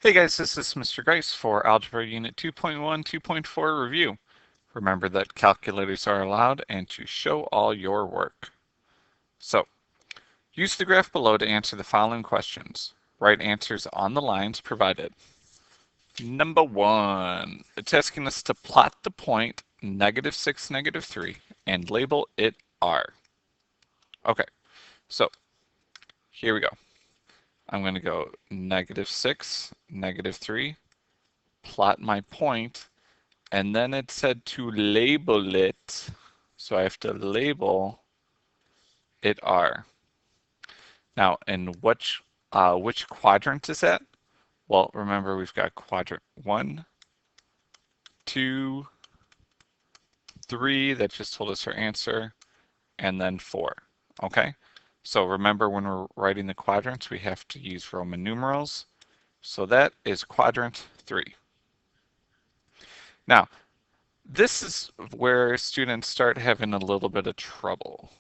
Hey guys, this is Mr. Grice for Algebra Unit 2.1, 2.4 review. Remember that calculators are allowed and to show all your work. So, use the graph below to answer the following questions. Write answers on the lines provided. Number 1, it's asking us to plot the point -6, -3 and label it R. Okay, so here we go. I'm going to go -6, -3, plot my point, and then it said to label it, so I have to label it R. Now, in which quadrant is that? Well, remember we've got quadrant 1, 2, 3, that just told us our answer, and then 4. Okay? So remember when we're writing the quadrants, we have to use Roman numerals. So that is quadrant 3. Now, this is where students start having a little bit of trouble.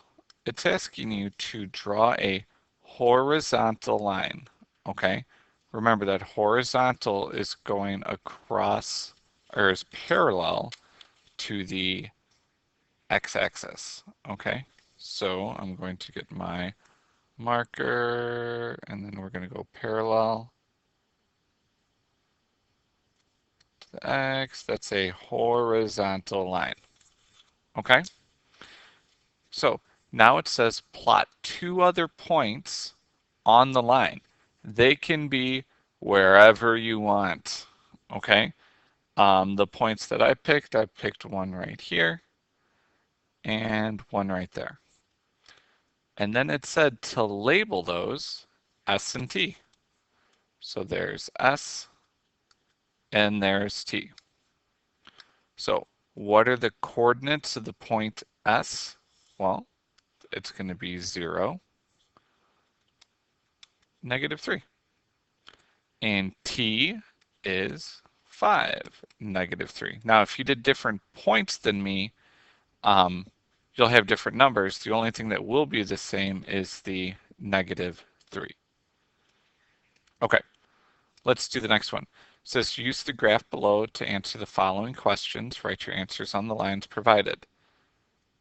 It's asking you to draw a horizontal line, okay? Remember that horizontal is going across, or is parallel to the x-axis, okay? So I'm going to get my marker, and then we're going to go parallel to the x. That's a horizontal line, okay? So now it says plot two other points on the line. They can be wherever you want, okay? The points that I picked one right here and one right there. And then it said to label those S and T. So there's S and there's T. So what are the coordinates of the point S? Well, it's going to be 0, -3. And T is 5, -3. Now, if you did different points than me, you'll have different numbers. The only thing that will be the same is the -3. Okay, let's do the next one. It says use the graph below to answer the following questions. Write your answers on the lines provided.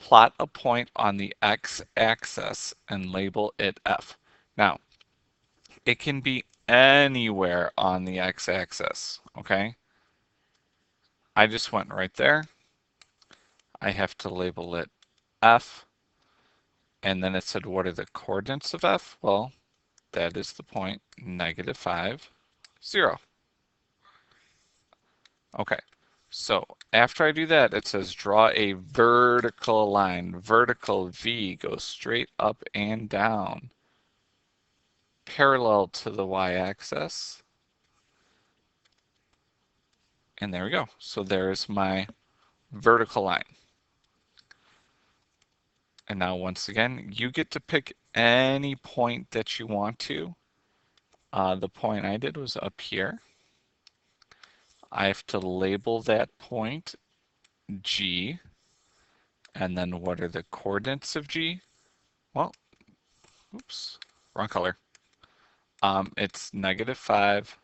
Plot a point on the x-axis and label it F. Now, it can be anywhere on the x-axis, okay? I just went right there. I have to label it F. And then it said, what are the coordinates of F? Well, that is the point -5, 0. Okay, so after I do that, it says draw a vertical line. Vertical V goes straight up and down, parallel to the y-axis. And there we go. So there's my vertical line. And now once again, you get to pick any point that you want to. The point I did was up here. I have to label that point G. And then what are the coordinates of G? Well, oops, wrong color. It's -5,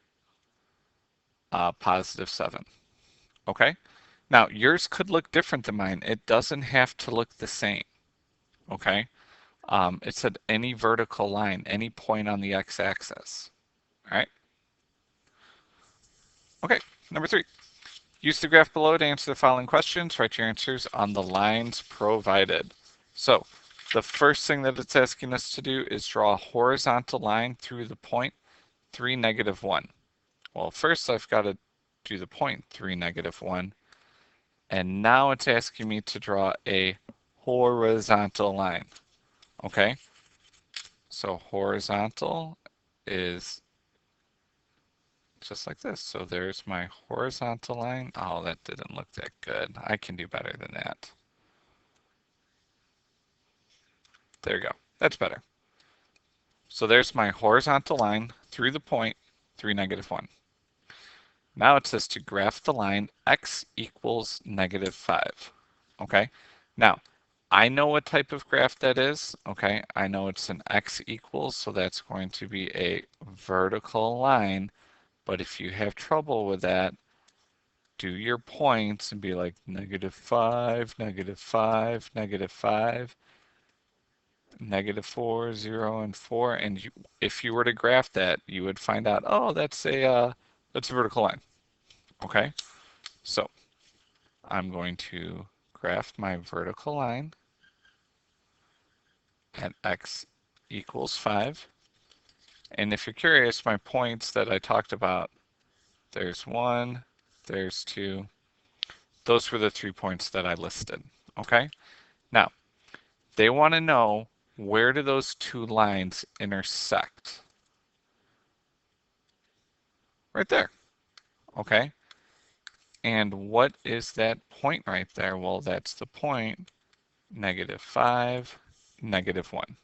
+7. Okay? Now, yours could look different than mine. It doesn't have to look the same. Okay? It said any vertical line, any point on the x-axis. All right? Okay, number 3. Use the graph below to answer the following questions. Write your answers on the lines provided. So, the first thing that it's asking us to do is draw a horizontal line through the point 3, -1. Well, first I've got to do the point 3, -1. And now it's asking me to draw a horizontal line. Okay? So horizontal is just like this. So there's my horizontal line. Oh, that didn't look that good. I can do better than that. There you go. That's better. So there's my horizontal line through the point 3, -1. Now it says to graph the line x equals -5. Okay? Now, I know what type of graph that is. Okay? I know it's an x equals, so that's going to be a vertical line But if you have trouble with that, do your points and be like -5, -5, -5, -4, 0, and 4. And if you were to graph that, you would find out, oh, that's a vertical line. Okay, so I'm going to graph my vertical line at x equals 5. And if you're curious, my points that I talked about, there's 1, there's 2. Those were the 3 points that I listed. Okay, now they want to know, where do those 2 lines intersect? Right there. Okay, and what is that point right there? Well, that's the point -5, -1.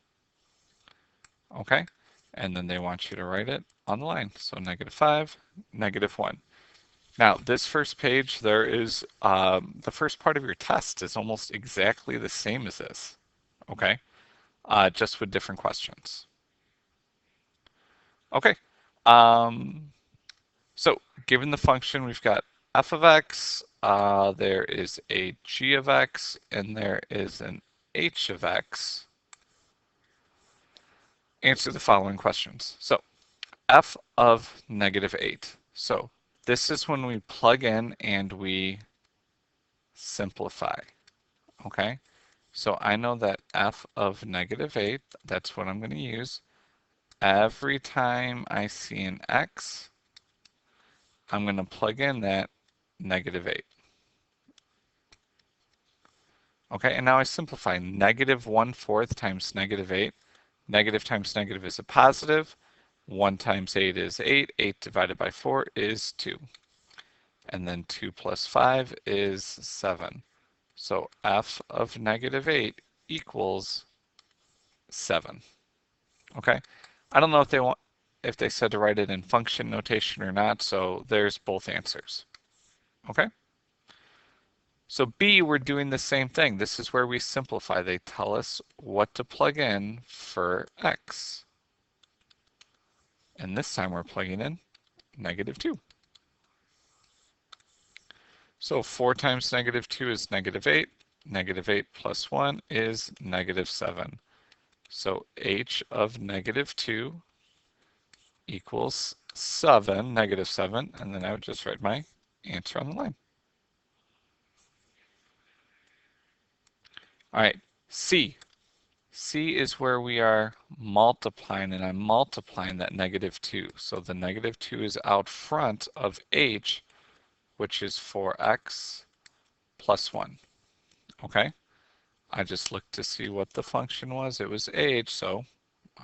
Okay, and then they want you to write it on the line. So -5, -1. Now, this first page, there is the first part of your test is almost exactly the same as this. Okay, just with different questions. Okay, so given the function, we've got f of x, there is a g of x, and there is an h of x. Answer the following questions. So f of -8. So this is when we plug in and we simplify. Okay, so I know that f of -8, that's what I'm going to use. Every time I see an x, I'm going to plug in that -8. Okay, and now I simplify. -1/4 times -8. Negative times negative is a positive. 1 times 8 is 8. 8 divided by 4 is 2. And then 2 plus 5 is 7. So f of -8 equals 7. Okay, I don't know if they said to write it in function notation or not, so there's both answers. Okay, so B, we're doing the same thing. This is where we simplify. They tell us what to plug in for x. And this time we're plugging in -2. So 4 times -2 is -8. -8 plus 1 is -7. So h of -2 equals 7, -7, and then I would just write my answer on the line. All right, C. C is where we are multiplying, and I'm multiplying that -2. So the -2 is out front of h, which is 4x plus 1. Okay, I just looked to see what the function was. It was h, so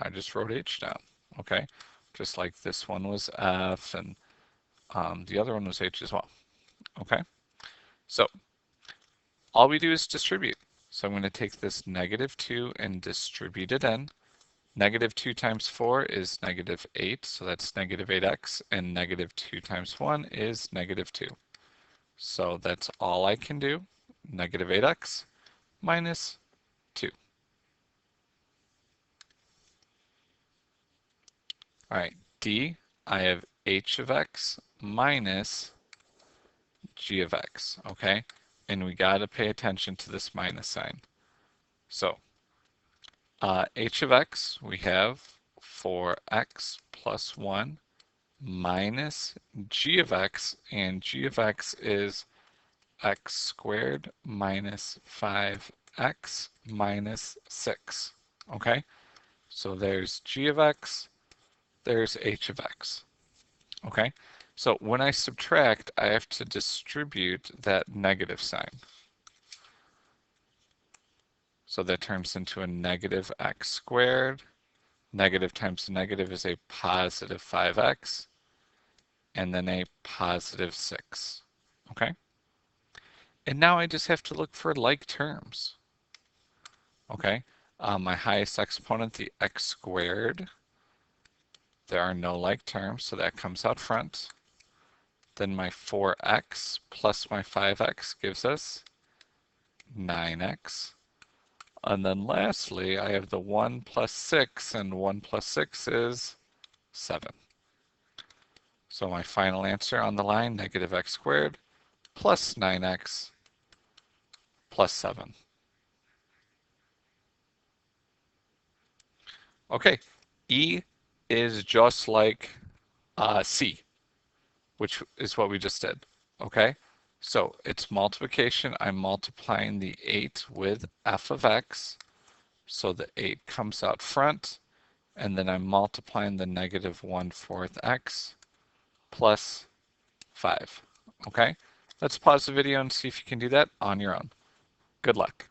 I just wrote h down. Okay, just like this one was f, and the other one was h as well. Okay, so all we do is distribute. So I'm going to take this -2 and distribute it in. -2 times 4 is -8, so that's -8x, and -2 times 1 is -2. So that's all I can do. -8x minus 2. All right, D, I have h of x minus g of x, okay? And we got to pay attention to this minus sign. So h of x, we have 4x plus 1 minus g of x, and g of x is x squared minus 5x minus 6. Okay, so there's g of x, there's h of x. Okay, so when I subtract, I have to distribute that negative sign. So that turns into a negative x squared. Negative times negative is a positive 5x, and then a positive 6. Okay? And now I just have to look for like terms. Okay? My highest exponent, the x squared, there are no like terms, so that comes out front. Then my 4x plus my 5x gives us 9x. And then lastly, I have the 1 plus 6, and 1 plus 6 is 7. So my final answer on the line, negative x squared plus 9x plus 7. Okay, E is just like C, which is what we just did. Okay, so it's multiplication. I'm multiplying the 8 with f of x, so the 8 comes out front, and then I'm multiplying the negative 1/4 x plus 5. Okay, let's pause the video and see if you can do that on your own. Good luck.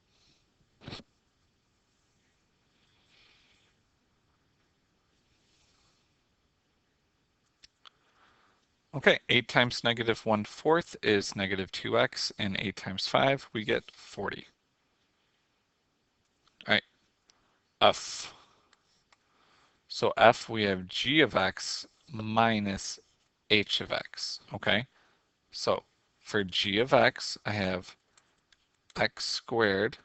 Okay, 8 times negative 1/4 is negative 2x, and 8 times 5, we get 40. All right, f. So f, we have g of x minus h of x, okay? So for g of x, I have x squared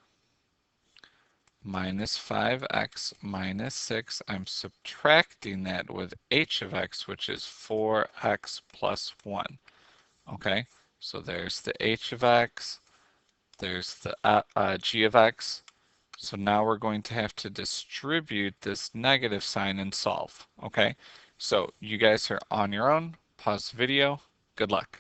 minus 5x minus 6. I'm subtracting that with h of x, which is 4x plus 1. Okay, so there's the h of x, there's the g of x. So now we're going to have to distribute this negative sign and solve. Okay, so you guys are on your own. Pause the video. Good luck.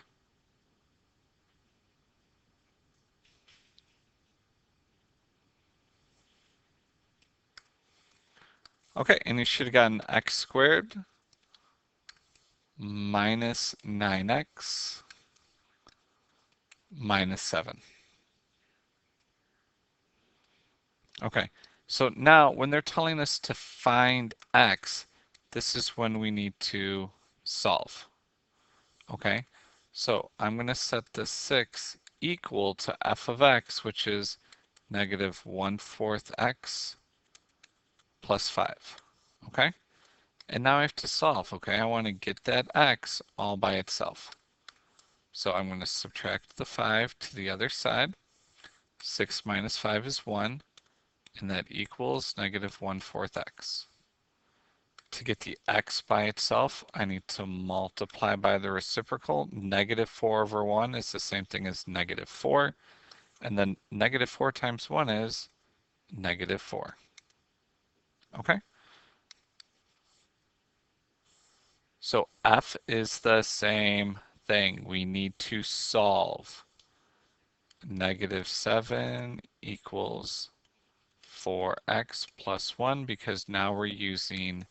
Okay, and you should have gotten x squared minus 9x minus 7. Okay, so now when they're telling us to find x, this is when we need to solve. Okay, so I'm going to set the 6 equal to f of x, which is negative 1/4 x plus 5. Okay, and now I have to solve. Okay, I want to get that x all by itself. So I'm going to subtract the 5 to the other side. 6 minus 5 is 1, and that equals negative 1/4 x. To get the x by itself, I need to multiply by the reciprocal. Negative 4 over 1 is the same thing as negative 4. And then negative 4 times 1 is negative 4. Okay? So f is the same thing. We need to solve. Negative 7 equals 4x plus 1 because now we're using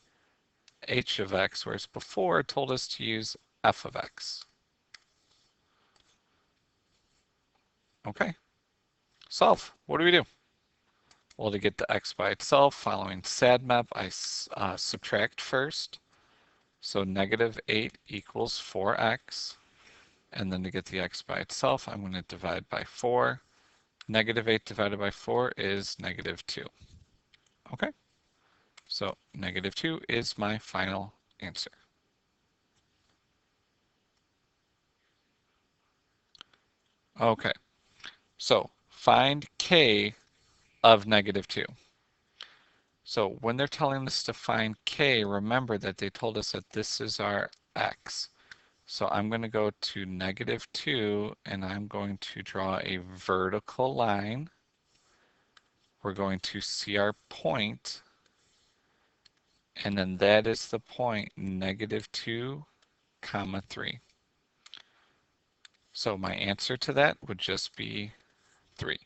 h of x, whereas before it told us to use f of x. Okay, solve. What do we do? Well, to get the x by itself, following SADMAP, I subtract first. So negative 8 equals 4x. And then to get the x by itself, I'm going to divide by 4. Negative 8 divided by 4 is negative 2. Okay, so negative 2 is my final answer. Okay, so find k of negative 2. So when they're telling us to find k, remember that they told us that this is our x. So I'm going to go to negative 2, and I'm going to draw a vertical line. We're going to see our point, and then that is the point, negative 2, comma 3. So my answer to that would just be 3.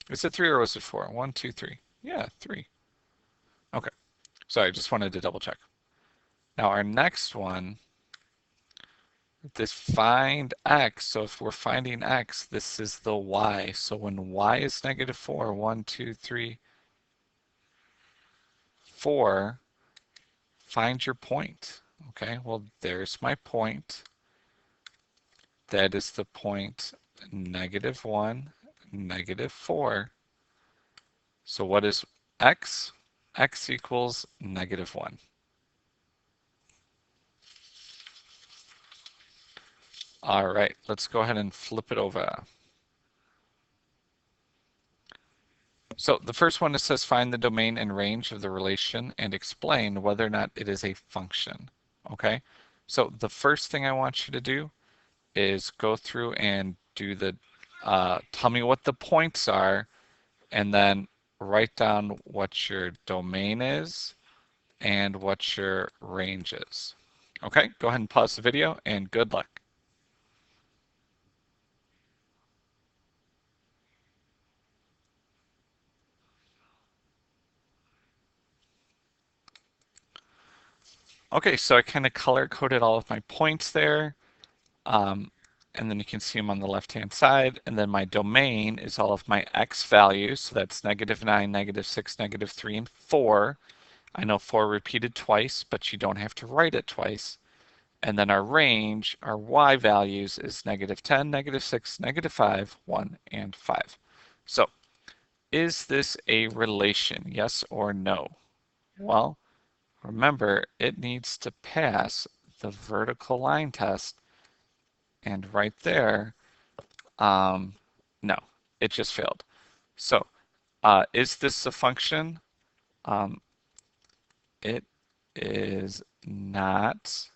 Is it 3 or was it 4? 1, 2, 3. Yeah, 3. Okay, so I just wanted to double check. Now our next one, this find x. So if we're finding x, this is the y. So when y is negative 4, 1, 2, 3, 4, find your point. Okay, well, there's my point. That is the point negative 1, negative 4. So what is x? X equals negative 1. All right, let's go ahead and flip it over. So the first one, it says find the domain and range of the relation and explain whether or not it is a function. Okay, so the first thing I want you to do is go through and do the, tell me what the points are, and then write down what your domain is and what your range is. Okay, go ahead and pause the video and good luck. Okay, so I kind of color coded all of my points there. And then you can see them on the left-hand side. And then my domain is all of my x values. So that's -9, -6, -3, and 4. I know 4 repeated twice, but you don't have to write it twice. And then our range, our y values, is -10, -6, -5, 1, and 5. So is this a relation, yes or no? Well, remember, it needs to pass the vertical line test. And right there, no, it just failed. So is this a function? It is not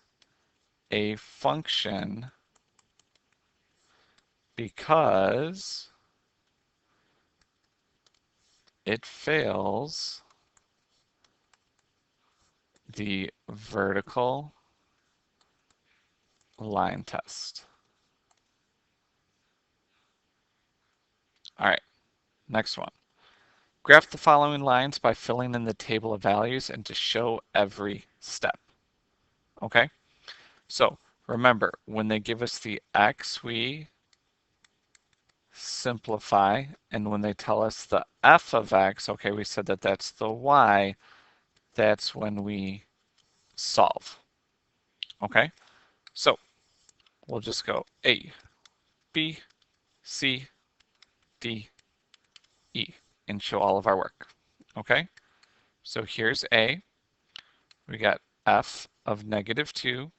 a function because it fails the vertical line test. All right, next one. Graph the following lines by filling in the table of values and to show every step. Okay, so remember, when they give us the x, we simplify, and when they tell us the f of x, okay, we said that that's the y, that's when we solve. Okay, so we'll just go A, B, C, D, E, and show all of our work. Okay, so here's A. We got f of -2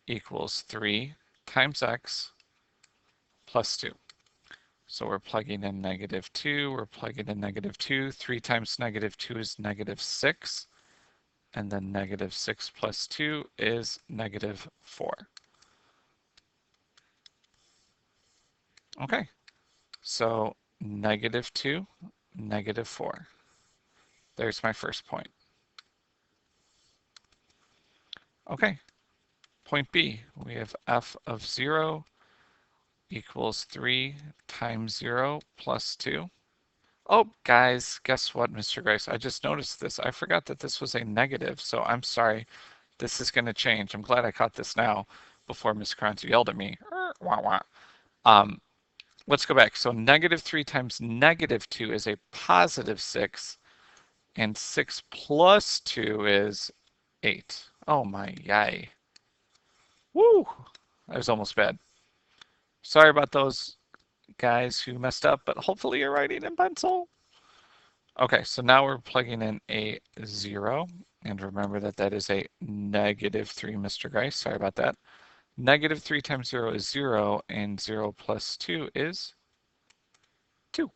equals 3 times x plus 2. So we're plugging in -2, we're plugging in -2, 3 times -2 is -6, and then -6 plus 2 is -4. Okay, so -2, -4. There's my first point. Okay, point B, we have f of 0 equals 3 times 0 plus 2. Oh, guys, guess what, Mr. Grice? I just noticed this. I forgot that this was a negative, so I'm sorry. This is going to change. I'm glad I caught this now before Ms. Carranza yelled at me. Wah, wah. Let's go back. So -3 times -2 is a +6, and 6 plus 2 is 8. Oh my yay. Woo! That was almost bad. Sorry about those guys who messed up, but hopefully you're writing in pencil. Okay, so now we're plugging in a 0, and remember that that is a -3, Mr. Grice. Sorry about that. -3 times 0 is 0, and 0 plus 2 is 2.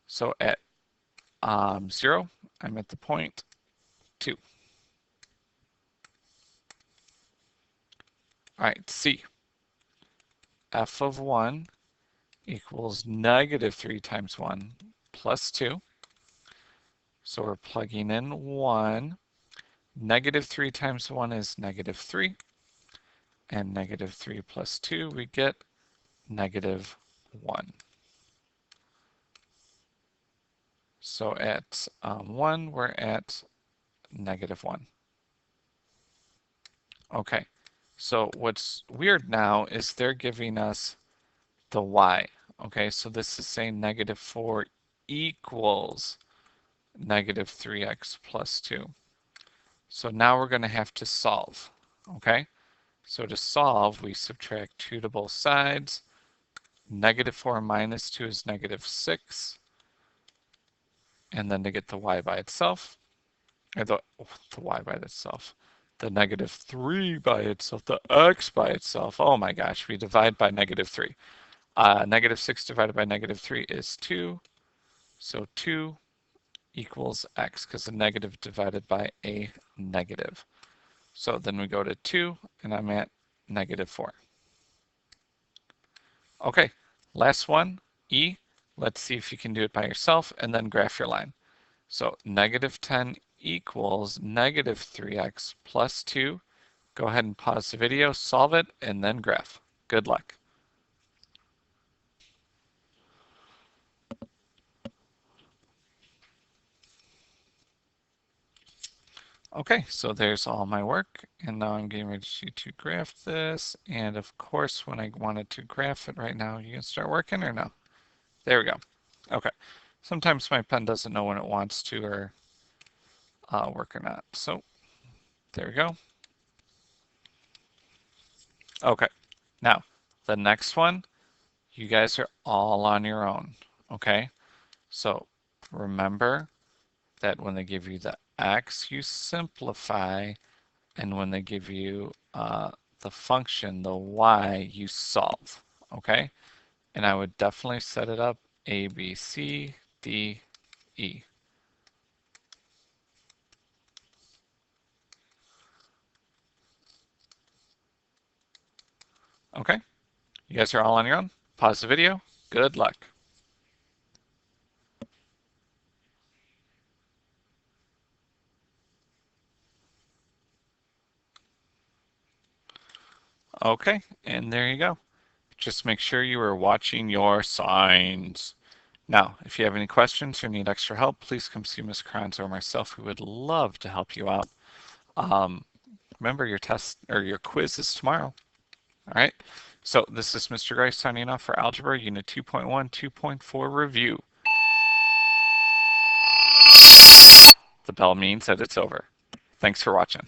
So at 0, I'm at the point 2. All right, C. F of 1 equals -3 times 1 plus 2. So we're plugging in 1. -3 times 1 is -3. And -3 plus 2, we get -1. So at 1, we're at -1. Okay, so what's weird now is they're giving us the y. Okay, so this is saying -4 equals -3x plus 2. So now we're going to have to solve. Okay, so to solve, we subtract 2 to both sides. -4 minus 2 is -6. And then to get the y by itself, or the y by itself, the -3 by itself, the x by itself. Oh my gosh, we divide by -3. -6 divided by -3 is 2. So 2 equals x, because a negative divided by a negative. So then we go to 2, and I'm at -4. Okay, last one, e. Let's see if you can do it by yourself, and then graph your line. So -10 equals -3x plus 2. Go ahead and pause the video, solve it, and then graph. Good luck. Okay, so there's all my work, and now I'm getting ready to graph this, and of course when I wanted to graph it right now, you can start working or no? There we go. Okay, sometimes my pen doesn't know when it wants to or work or not, so there we go. Okay, now the next one, you guys are all on your own, okay? So remember that when they give you the x, you simplify, and when they give you the function, the y, you solve, okay? And I would definitely set it up A, B, C, D, E. Okay, you guys are all on your own. Pause the video. Good luck. Okay, and there you go. Just make sure you are watching your signs. Now, if you have any questions or need extra help, please come see Ms. Carranza or myself. We would love to help you out. Remember, your test or your quiz is tomorrow. All right. So this is Mr. Grice signing off for Algebra Unit 2.1, 2.4 review. The bell means that it's over. Thanks for watching.